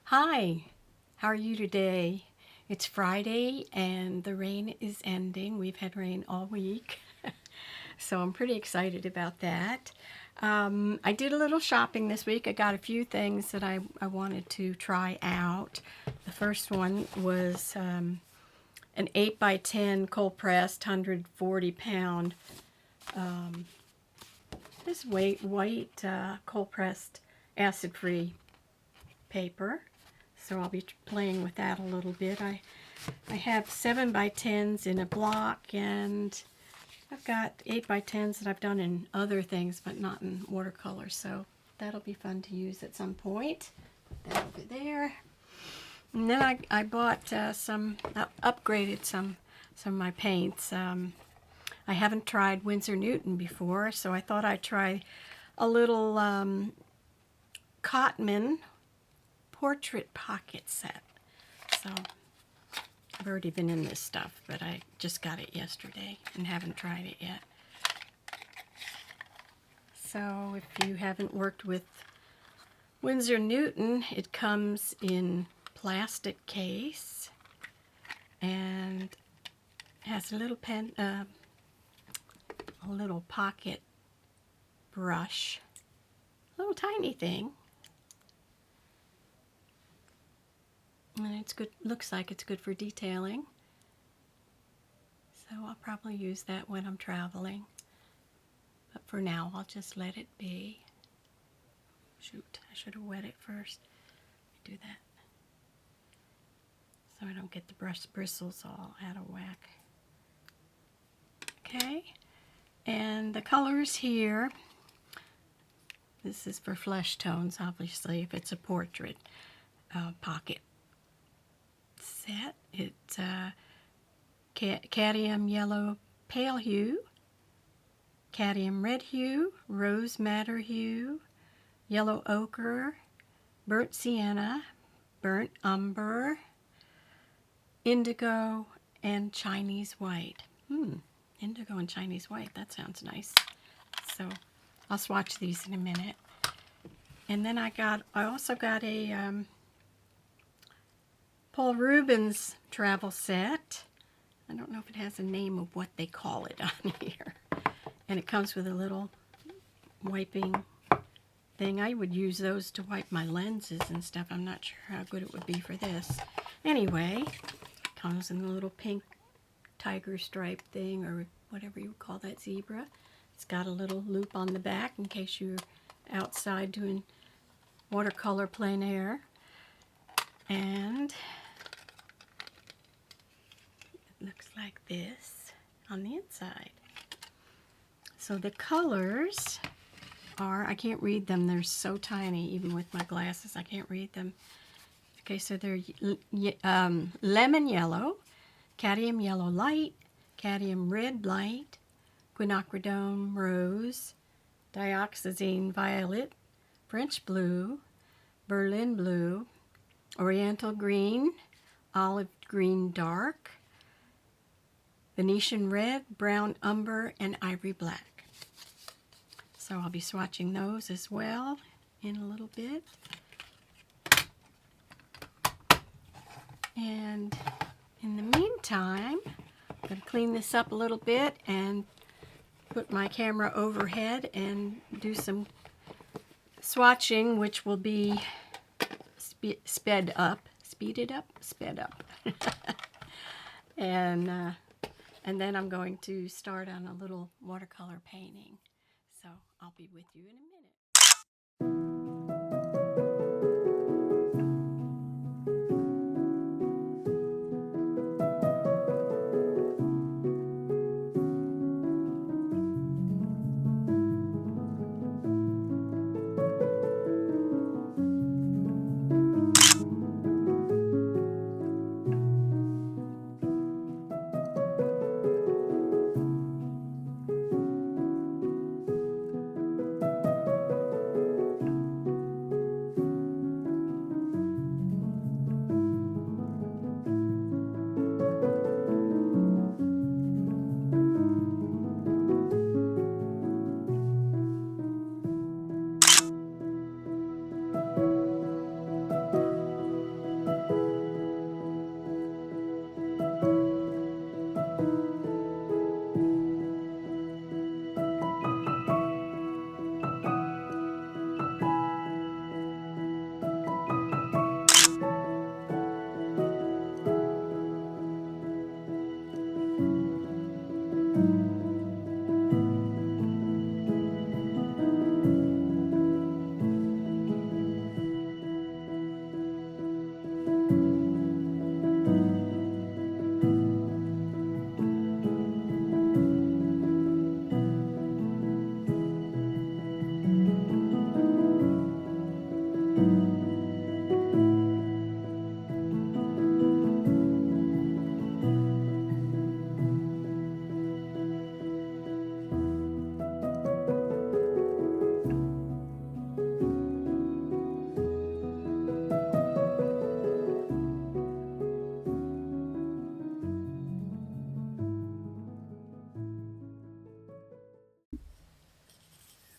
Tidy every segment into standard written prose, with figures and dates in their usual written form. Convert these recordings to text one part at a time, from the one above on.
Hi, how are you today? It's Friday and the rain is ending. We've had rain all week, so I'm pretty excited about that. I did a little shopping this week. I got a few things that I wanted to try out. The first one was an 8 by 10 cold pressed 140 pound this white cold pressed acid free paper. So I'll be playing with that a little bit. I have 7 by 10s in a block, and I've got 8 by 10s that I've done in other things, but not in watercolor. So that'll be fun to use at some point. Put that over there. And then I bought upgraded some of my paints. I haven't tried Winsor Newton before, so I thought I'd try a little Cotman portrait pocket set. So I've already been in this stuff, but I just got it yesterday and haven't tried it yet. So if you haven't worked with Winsor Newton, it comes in plastic case and has a little pen, a little pocket brush, a little tiny thing. And it's good, looks like it's good for detailing. So I'll probably use that when I'm traveling. But for now, I'll just let it be. Shoot, I should have wet it first. Let me do that. So I don't get the brush bristles all out of whack. Okay, and the colors here, this is for flesh tones, obviously, if it's a portrait pocket set. It's cadmium yellow pale hue, cadmium red hue, rose madder hue, yellow ochre, burnt sienna, burnt umber, indigo, and Chinese white. Indigo and Chinese white, that sounds nice. So I'll swatch these in a minute. And then I also got a Paul Rubens travel set. I don't know if it has a name of what they call it on here. And it comes with a little wiping thing. I would use those to wipe my lenses and stuff. I'm not sure how good it would be for this. Anyway, it comes in a little pink tiger stripe thing, or whatever you would call that, zebra. It's got a little loop on the back in case you're outside doing watercolor plein air. And it looks like this on the inside. So the colors are, I can't read them, they're so tiny, even with my glasses I can't read them. Okay, so they're lemon yellow, cadmium yellow light, cadmium red light, quinacridone rose, dioxazine violet, French blue, Berlin blue, oriental green, olive green dark, Venetian red, brown umber, and ivory black. So I'll be swatching those as well in a little bit. And in the meantime, I'm going to clean this up a little bit and put my camera overhead and do some swatching, which will be sped up. And then I'm going to start on a little watercolor painting. So I'll be with you in a minute.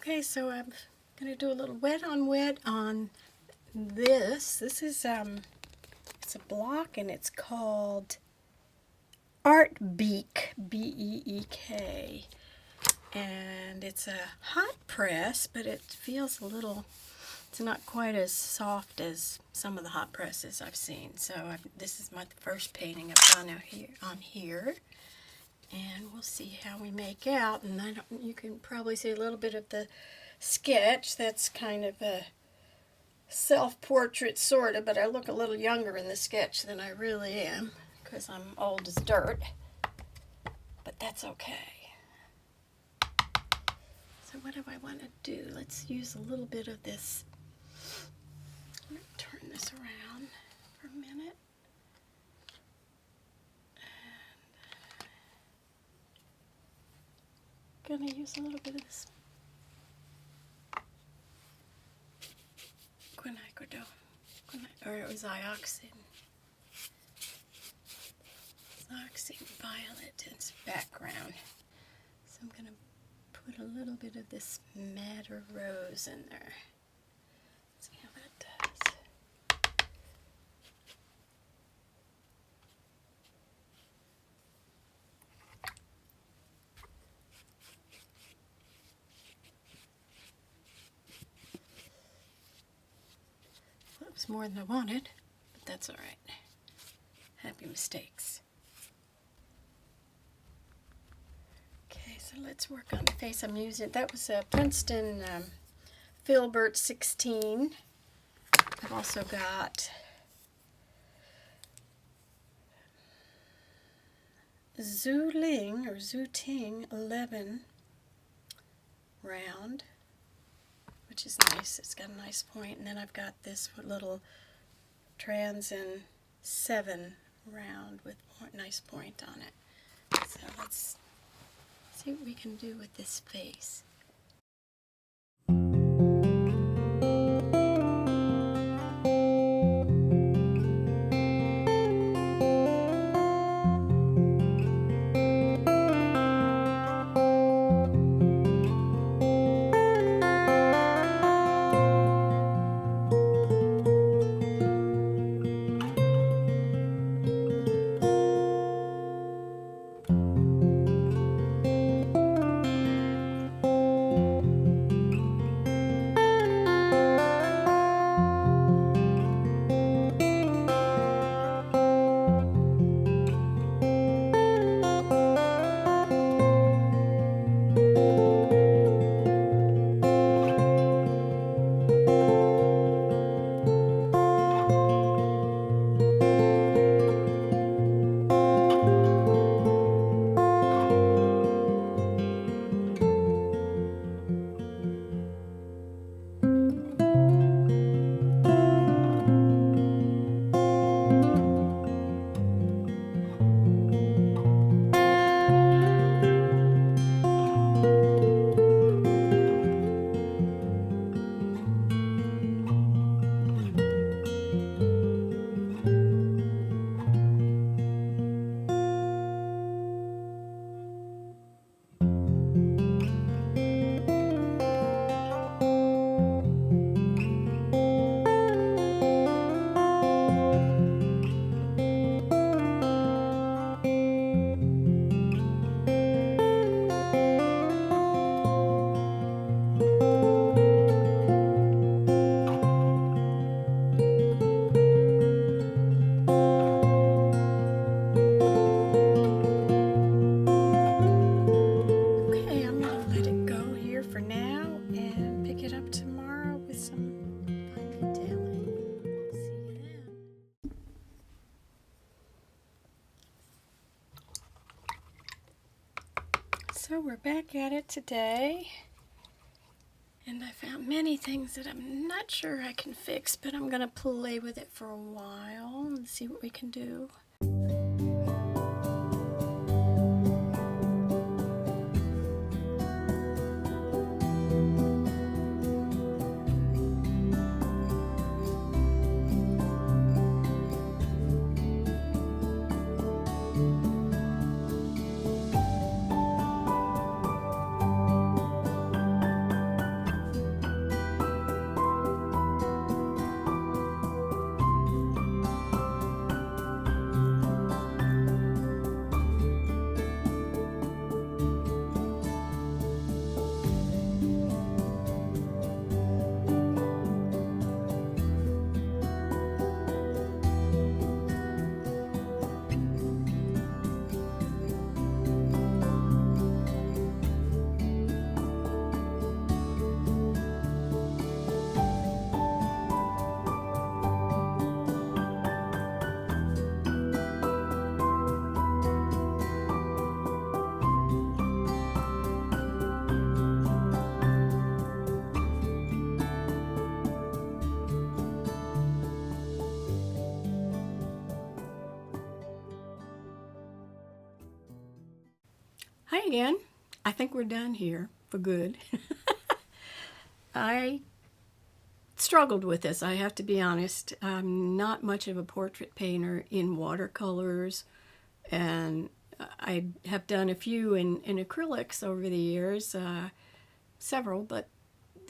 Okay, so I'm going to do a little wet on wet on this. This is, it's a block and it's called Art Beak, B-E-E-K. And it's a hot press, but it feels a little, it's not quite as soft as some of the hot presses I've seen. So this is my first painting I've done out here. And we'll see how we make out. And you can probably see a little bit of the sketch. That's kind of a self-portrait sort of, but I look a little younger in the sketch than I really am because I'm old as dirt. But that's okay. So what do I want to do? Let's use a little bit of this. I'm going to turn this around for a minute. And going to use a little bit of this or it was Ioxine Violet in its background. So I'm going to put a little bit of this Madder Rose in there. See how that does. Well, it was more than I wanted, but that's all right. Happy mistakes. So let's work on the face I'm using. That was a Princeton Filbert 16. I've also got Zhuting 11 round, which is nice. It's got a nice point. And then I've got this little Transin 7 round with a nice point on it. So let's see what we can do with this face. So we're back at it today, and I found many things that I'm not sure I can fix, but I'm going to play with it for a while and see what we can do. Hi again. I think we're done here for good. I struggled with this, I have to be honest. I'm not much of a portrait painter in watercolors, and I have done a few in acrylics over the years, several, but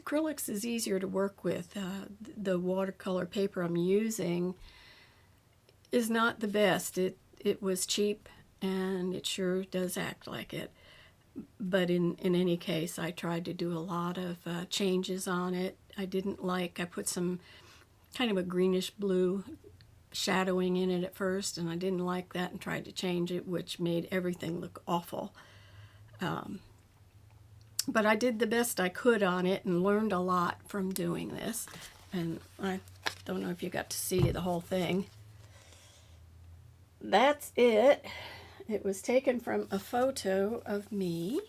acrylics is easier to work with. The watercolor paper I'm using is not the best. It was cheap, and it sure does act like it. But in any case, I tried to do a lot of changes on it. I put some kind of a greenish blue shadowing in it at first, and I didn't like that and tried to change it, which made everything look awful. But I did the best I could on it and learned a lot from doing this. And I don't know if you got to see the whole thing. That's it. It was taken from a photo of me,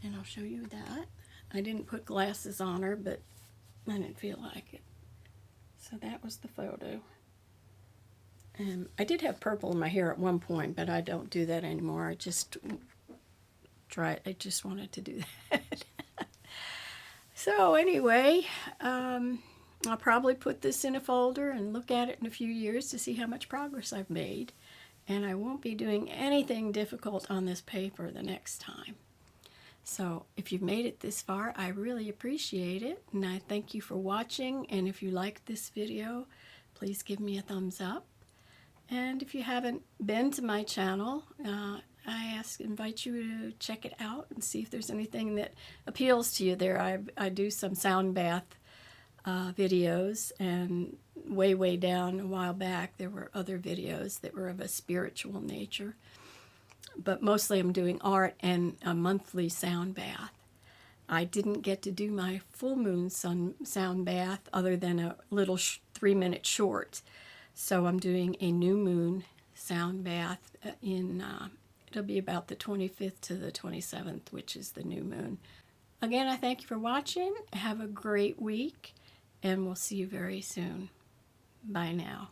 and I'll show you that. I didn't put glasses on her, but I didn't feel like it. So that was the photo. And I did have purple in my hair at one point, but I don't do that anymore. I just wanted to do that. So anyway, I'll probably put this in a folder and look at it in a few years to see how much progress I've made. And I won't be doing anything difficult on this paper the next time. So if you've made it this far, I really appreciate it, and I thank you for watching. And if you liked this video, please give me a thumbs up. And if you haven't been to my channel, I invite you to check it out and see if there's anything that appeals to you there. I do some sound bath videos, and way down a while back there were other videos that were of a spiritual nature, but mostly I'm doing art and a monthly sound bath. I didn't get to do my full moon sound bath other than a little 3-minute short, so I'm doing a new moon sound bath it'll be about the 25th to the 27th, which is the new moon. Again, I thank you for watching. Have a great week, and we'll see you very soon. Bye now.